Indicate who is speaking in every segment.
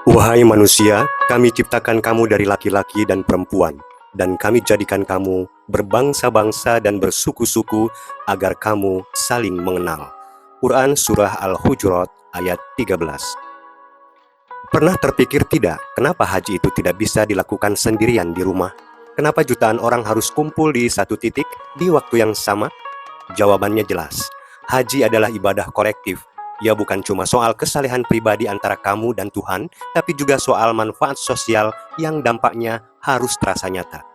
Speaker 1: Wahai manusia, kami ciptakan kamu dari laki-laki dan perempuan, dan kami jadikan kamu berbangsa-bangsa dan bersuku-suku agar kamu saling mengenal. Quran Surah Al-Hujurat ayat 13. Pernah terpikir tidak, kenapa haji itu tidak bisa dilakukan sendirian di rumah? Kenapa jutaan orang harus kumpul di satu titik di waktu yang sama? Jawabannya jelas. Haji adalah ibadah kolektif. Ia bukan cuma soal kesalehan pribadi antara kamu dan Tuhan, tapi juga soal manfaat sosial yang dampaknya harus terasa nyata.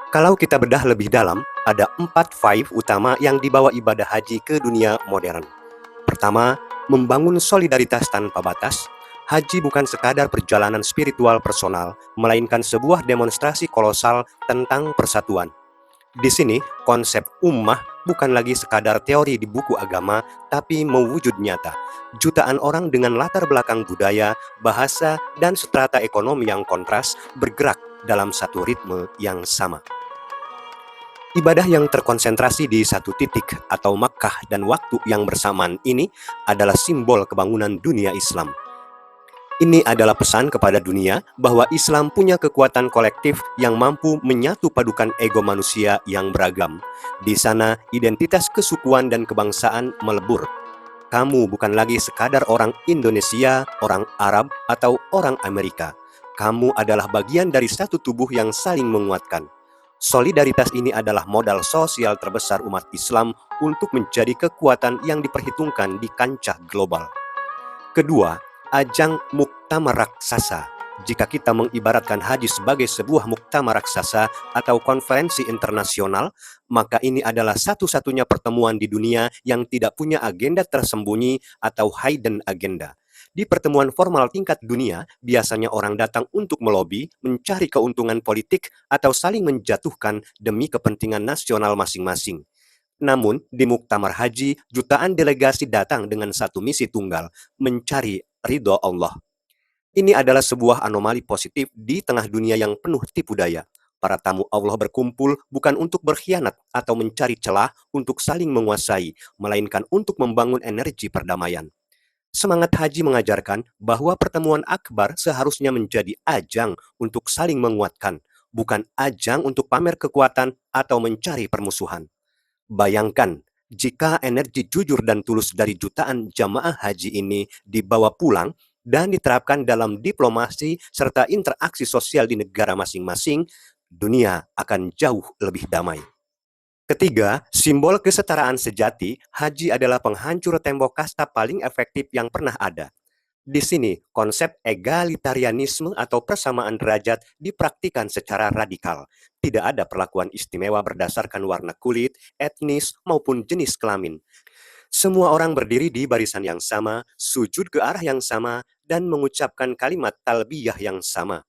Speaker 1: Kalau kita bedah lebih dalam, ada 4 utama yang dibawa ibadah haji ke dunia modern. Pertama, membangun solidaritas tanpa batas. Haji bukan sekadar perjalanan spiritual personal, melainkan sebuah demonstrasi kolosal tentang persatuan. Di sini, konsep ummah bukan lagi sekadar teori di buku agama, tapi mewujud nyata. Jutaan orang dengan latar belakang budaya, bahasa, dan strata ekonomi yang kontras bergerak dalam satu ritme yang sama. Ibadah yang terkonsentrasi di satu titik atau Makkah dan waktu yang bersamaan ini adalah simbol kebangunan dunia Islam. Ini adalah pesan kepada dunia bahwa Islam punya kekuatan kolektif yang mampu menyatu padukan ego manusia yang beragam. Di sana, identitas kesukuan dan kebangsaan melebur. Kamu bukan lagi sekadar orang Indonesia, orang Arab, atau orang Amerika. Kamu adalah bagian dari satu tubuh yang saling menguatkan. Solidaritas ini adalah modal sosial terbesar umat Islam untuk menjadi kekuatan yang diperhitungkan di kancah global. Kedua, ajang muktamar raksasa. Jika kita mengibaratkan haji sebagai sebuah muktamar raksasa atau konferensi internasional, maka ini adalah satu-satunya pertemuan di dunia yang tidak punya agenda tersembunyi atau hidden agenda. Di pertemuan formal tingkat dunia, biasanya orang datang untuk melobi, mencari keuntungan politik, atau saling menjatuhkan demi kepentingan nasional masing-masing. Namun, di Muktamar Haji, jutaan delegasi datang dengan satu misi tunggal, mencari ridho Allah. Ini adalah sebuah anomali positif di tengah dunia yang penuh tipu daya. Para tamu Allah berkumpul bukan untuk berkhianat atau mencari celah untuk saling menguasai, melainkan untuk membangun energi perdamaian. Semangat haji mengajarkan bahwa pertemuan akbar seharusnya menjadi ajang untuk saling menguatkan, bukan ajang untuk pamer kekuatan atau mencari permusuhan. Bayangkan, jika energi jujur dan tulus dari jutaan jamaah haji ini dibawa pulang dan diterapkan dalam diplomasi serta interaksi sosial di negara masing-masing, dunia akan jauh lebih damai. Ketiga, simbol kesetaraan sejati, haji adalah penghancur tembok kasta paling efektif yang pernah ada. Di sini, konsep egalitarianisme atau persamaan derajat dipraktikkan secara radikal. Tidak ada perlakuan istimewa berdasarkan warna kulit, etnis, maupun jenis kelamin. Semua orang berdiri di barisan yang sama, sujud ke arah yang sama, dan mengucapkan kalimat talbiyah yang sama.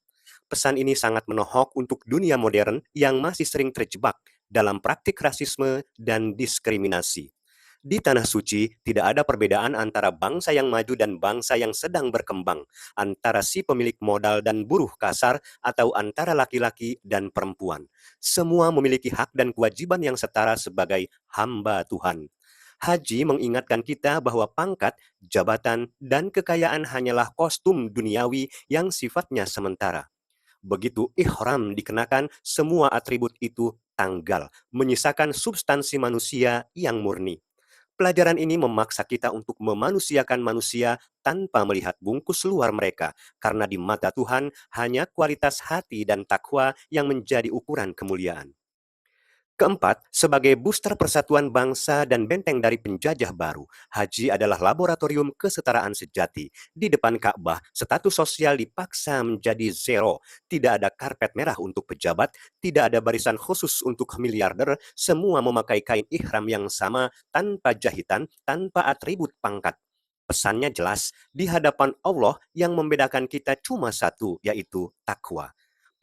Speaker 1: Pesan ini sangat menohok untuk dunia modern yang masih sering terjebak dalam praktik rasisme dan diskriminasi. Di Tanah Suci, tidak ada perbedaan antara bangsa yang maju dan bangsa yang sedang berkembang, antara si pemilik modal dan buruh kasar, atau antara laki-laki dan perempuan. Semua memiliki hak dan kewajiban yang setara sebagai hamba Tuhan. Haji mengingatkan kita bahwa pangkat, jabatan, dan kekayaan hanyalah kostum duniawi yang sifatnya sementara. Begitu ihram dikenakan, semua atribut itu tanggal, menyisakan substansi manusia yang murni. Pelajaran ini memaksa kita untuk memanusiakan manusia tanpa melihat bungkus luar mereka, karena di mata Tuhan hanya kualitas hati dan takwa yang menjadi ukuran kemuliaan. Keempat, sebagai booster persatuan bangsa dan benteng dari penjajah baru, haji adalah laboratorium kesetaraan sejati. Di depan Ka'bah, status sosial dipaksa menjadi zero. Tidak ada karpet merah untuk pejabat, tidak ada barisan khusus untuk miliarder, semua memakai kain ihram yang sama, tanpa jahitan, tanpa atribut pangkat. Pesannya jelas, di hadapan Allah yang membedakan kita cuma satu, yaitu takwa.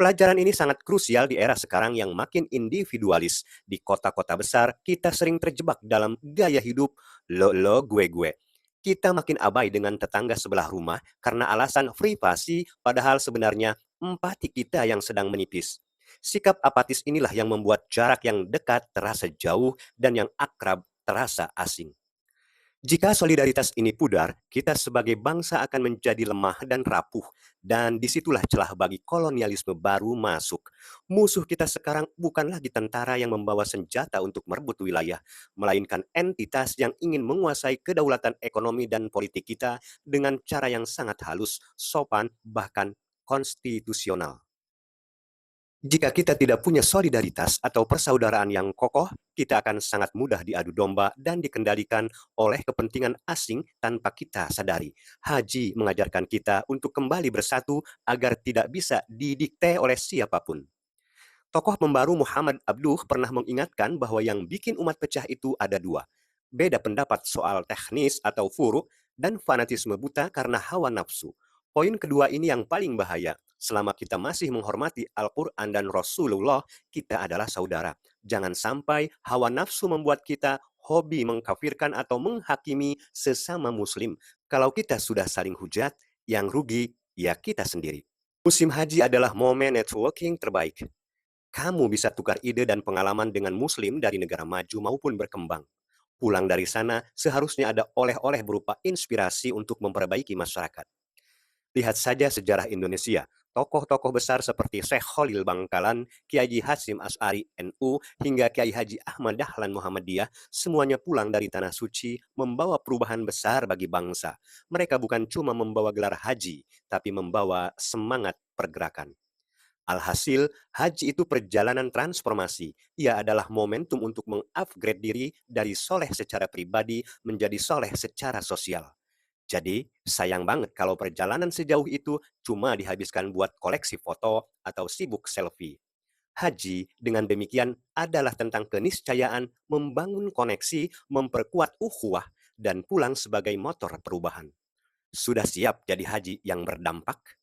Speaker 1: Pelajaran ini sangat krusial di era sekarang yang makin individualis. Di kota-kota besar, kita sering terjebak dalam gaya hidup lo gue. Kita makin abai dengan tetangga sebelah rumah karena alasan privasi, padahal sebenarnya empati kita yang sedang menipis. Sikap apatis inilah yang membuat jarak yang dekat terasa jauh dan yang akrab terasa asing. Jika solidaritas ini pudar, kita sebagai bangsa akan menjadi lemah dan rapuh, dan disitulah celah bagi kolonialisme baru masuk. Musuh kita sekarang bukan lagi tentara yang membawa senjata untuk merebut wilayah, melainkan entitas yang ingin menguasai kedaulatan ekonomi dan politik kita dengan cara yang sangat halus, sopan, bahkan konstitusional. Jika kita tidak punya solidaritas atau persaudaraan yang kokoh, kita akan sangat mudah diadu domba dan dikendalikan oleh kepentingan asing tanpa kita sadari. Haji mengajarkan kita untuk kembali bersatu agar tidak bisa didikte oleh siapapun. Tokoh pembaru Muhammad Abduh pernah mengingatkan bahwa yang bikin umat pecah itu ada dua. Beda pendapat soal teknis atau furu dan fanatisme buta karena hawa nafsu. Poin kedua ini yang paling bahaya. Selama kita masih menghormati Al-Quran dan Rasulullah, kita adalah saudara. Jangan sampai hawa nafsu membuat kita hobi mengkafirkan atau menghakimi sesama muslim. Kalau kita sudah saling hujat, yang rugi ya kita sendiri. Musim haji adalah momen networking terbaik. Kamu bisa tukar ide dan pengalaman dengan muslim dari negara maju maupun berkembang. Pulang dari sana, seharusnya ada oleh-oleh berupa inspirasi untuk memperbaiki masyarakat. Lihat saja sejarah Indonesia. Tokoh-tokoh besar seperti Syekh Khalil Bangkalan, Kiai Haji Hasyim Asy'ari NU, hingga Kiai Haji Ahmad Dahlan Muhammadiyah, semuanya pulang dari Tanah Suci membawa perubahan besar bagi bangsa. Mereka bukan cuma membawa gelar haji, tapi membawa semangat pergerakan. Alhasil, haji itu perjalanan transformasi. Ia adalah momentum untuk mengupgrade diri dari soleh secara pribadi menjadi soleh secara sosial. Jadi, sayang banget kalau perjalanan sejauh itu cuma dihabiskan buat koleksi foto atau sibuk selfie. Haji dengan demikian adalah tentang keniscayaan, membangun koneksi, memperkuat ukhuwah, dan pulang sebagai motor perubahan. Sudah siap jadi haji yang berdampak?